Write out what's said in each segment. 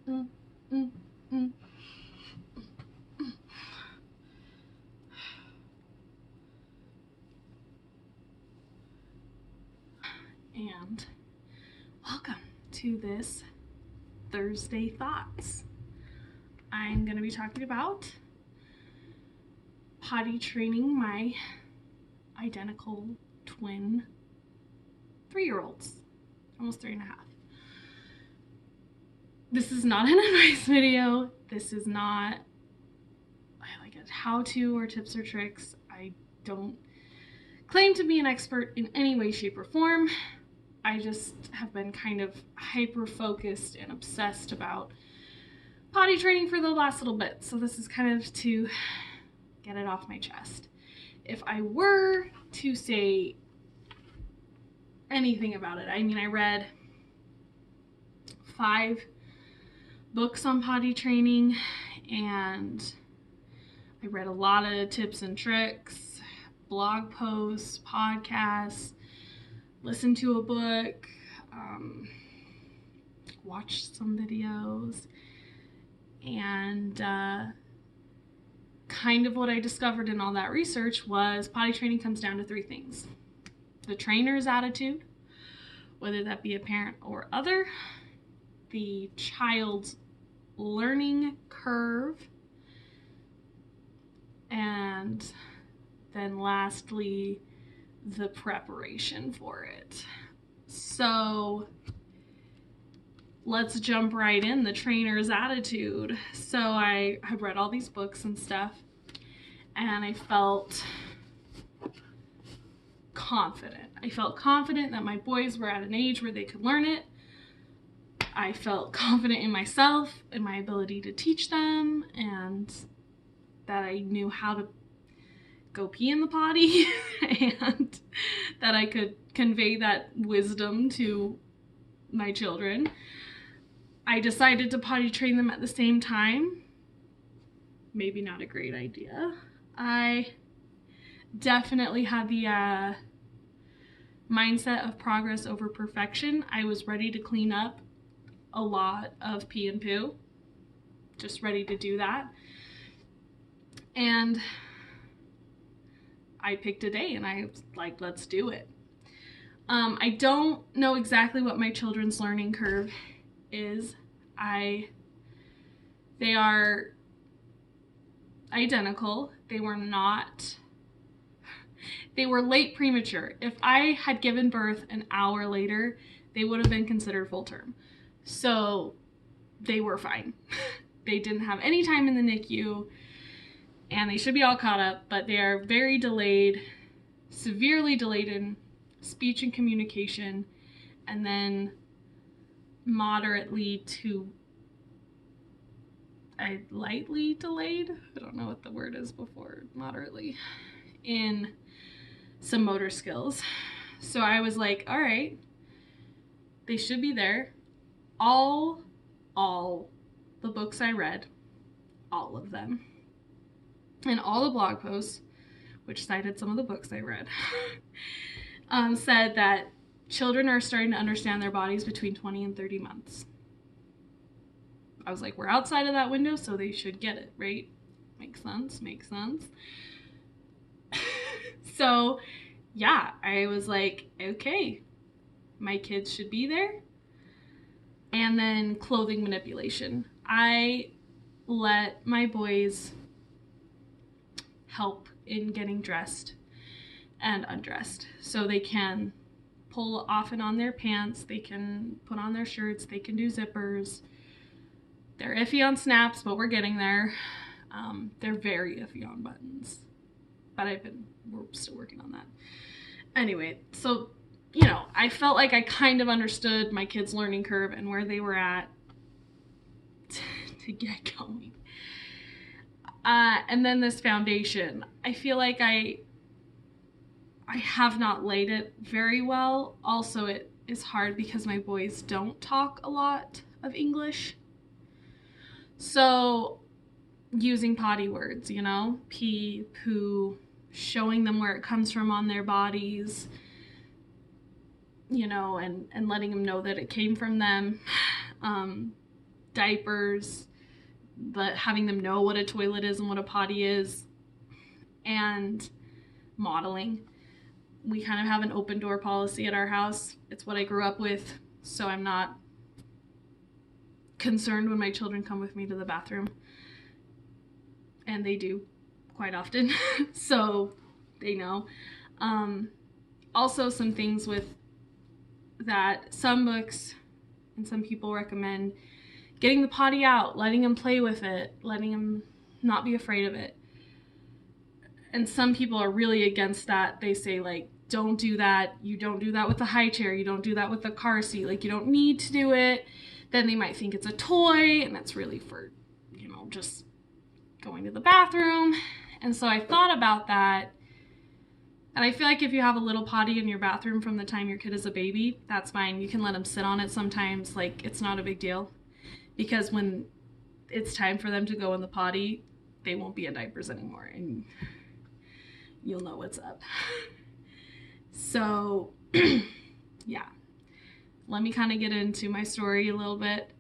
mm, mm, mm. And welcome to this Thursday Thoughts. I'm going to be talking about potty training my identical twin 3-year-olds, almost 3.5. This is not an advice video. This is not like a how-to or tips or tricks. I don't claim to be an expert in any way, shape, or form. I just have been kind of hyper-focused and obsessed about potty training for the last little bit. So this is kind of to get it off my chest. If I were to say anything about it, I mean, I read 5 books on potty training, and I read a lot of tips and tricks, blog posts, podcasts, listened to a book, watched some videos, and kind of what I discovered in all that research was potty training comes down to 3 things. The trainer's attitude, whether that be a parent or other, the child's learning curve, and then lastly, the preparation for it. So let's jump right in. The trainer's attitude. So I had read all these books and stuff, and I felt confident. I felt confident that my boys were at an age where they could learn it. I felt confident in myself and my ability to teach them, and that I knew how to go pee in the potty and that I could convey that wisdom to my children. I decided to potty train them at the same time. Maybe not a great idea. I definitely had the mindset of progress over perfection. I was ready to clean up a lot of pee and poo. Just ready to do that. And I picked a day and I was like, let's do it. I don't know exactly what my children's learning curve is. They are identical. They were late premature. If I had given birth an hour later, they would have been considered full term. So they were fine. They didn't have any time in the NICU, and they should be all caught up, but they are very delayed, severely delayed in speech and communication, and then moderately to lightly delayed, I don't know what the word is before moderately, in some motor skills. So I was like, all right, they should be there. All the books I read, all of them, and all the blog posts, which cited some of the books I read, said that children are starting to understand their bodies between 20 and 30 months. I was like, we're outside of that window, so they should get it, right? Makes sense. So, yeah, I was like, okay, my kids should be there. And then clothing manipulation. I let my boys help in getting dressed and undressed. So they can pull off and on their pants, they can put on their shirts, they can do zippers. They're iffy on snaps, but we're getting there. They're very iffy on buttons, but we're still working on that. Anyway, so, I felt like I kind of understood my kids' learning curve and where they were at to get going. And then this foundation, I feel like I have not laid it very well. Also, it is hard because my boys don't talk a lot of English. So using potty words, pee, poo, showing them where it comes from on their bodies, and letting them know that it came from them. diapers, having them know what a toilet is and what a potty is, and modeling. We kind of have an open door policy at our house. It's what I grew up with, so I'm not concerned when my children come with me to the bathroom. And they do quite often, so they know. Also, some things with that, some books and some people recommend getting the potty out, letting them play with it, letting them not be afraid of it. And some people are really against that. They say, like, don't do that. You don't do that with the high chair. You don't do that with the car seat. Like, you don't need to do it. Then they might think it's a toy, and that's really for, just going to the bathroom. And so I thought about that. And I feel like if you have a little potty in your bathroom from the time your kid is a baby, that's fine. You can let them sit on it sometimes. Like, it's not a big deal. Because when it's time for them to go in the potty, they won't be in diapers anymore. And you'll know what's up. So, yeah. Let me kind of get into my story a little bit.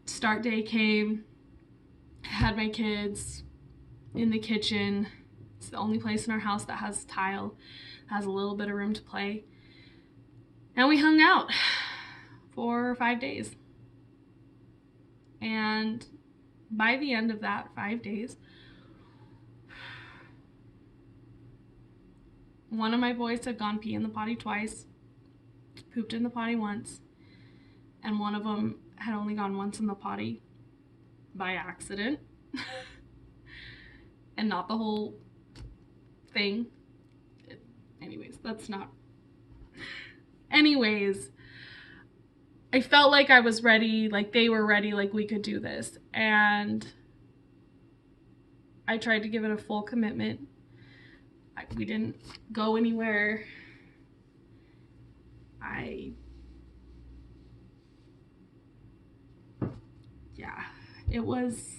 Start day came. Had my kids in the kitchen. It's the only place in our house that has tile, has a little bit of room to play. And we hung out for 5 days. And by the end of that 5 days, one of my boys had gone pee in the potty twice, pooped in the potty once, and one of them had only gone once in the potty by accident. And not the whole thing. Anyways, that's not... Anyways, I felt like I was ready, like they were ready, like we could do this. And I tried to give it a full commitment. We didn't go anywhere. It was...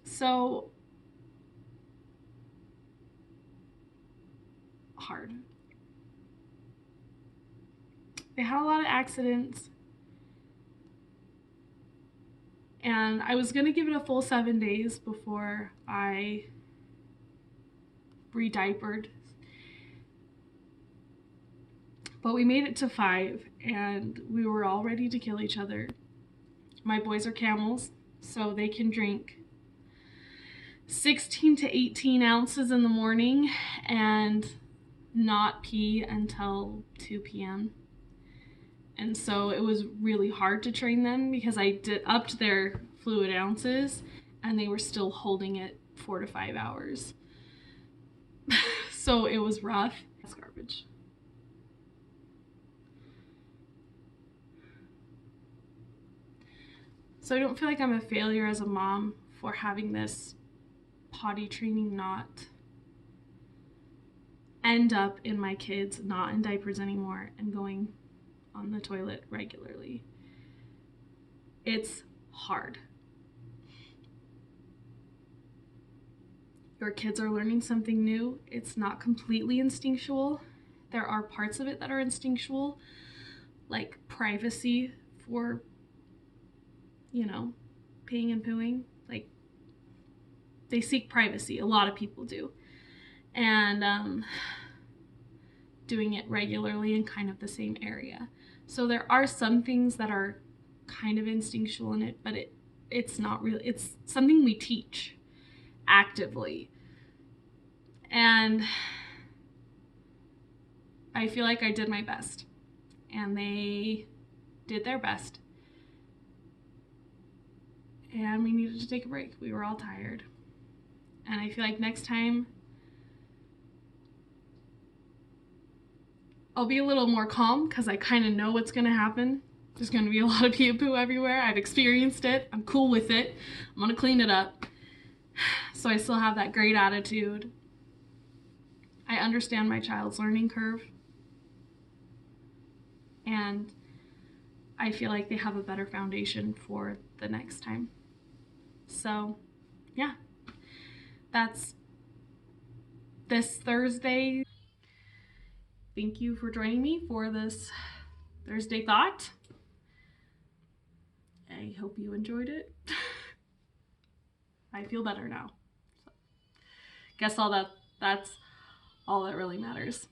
so hard. They had a lot of accidents. And I was going to give it a full 7 days before I re-diapered. But we made it to 5, and we were all ready to kill each other. My boys are camels, so they can drink 16 to 18 ounces in the morning and not pee until 2 p.m. And so it was really hard to train them because I upped their fluid ounces and they were still holding it 4 to 5 hours. So it was rough. That's garbage. So I don't feel like I'm a failure as a mom for having this potty training not end up in my kids not in diapers anymore and going on the toilet regularly. It's hard. Your kids are learning something new. It's not completely instinctual. There are parts of it that are instinctual, like privacy for, peeing and pooing. Like, they seek privacy. A lot of people do. And doing it regularly in kind of the same area. So there are some things that are kind of instinctual in it, but it's not really, it's something we teach actively. And I feel like I did my best, and they did their best. And we needed to take a break. We were all tired. And I feel like next time I'll be a little more calm because I kind of know what's going to happen. There's going to be a lot of pee and poo everywhere. I've experienced it. I'm cool with it. I'm going to clean it up. So I still have that great attitude. I understand my child's learning curve. And I feel like they have a better foundation for the next time. So, yeah. That's this Thursday. thank you for joining me for this Thursday thought. I hope you enjoyed it. I feel better now. So, guess that's all that really matters.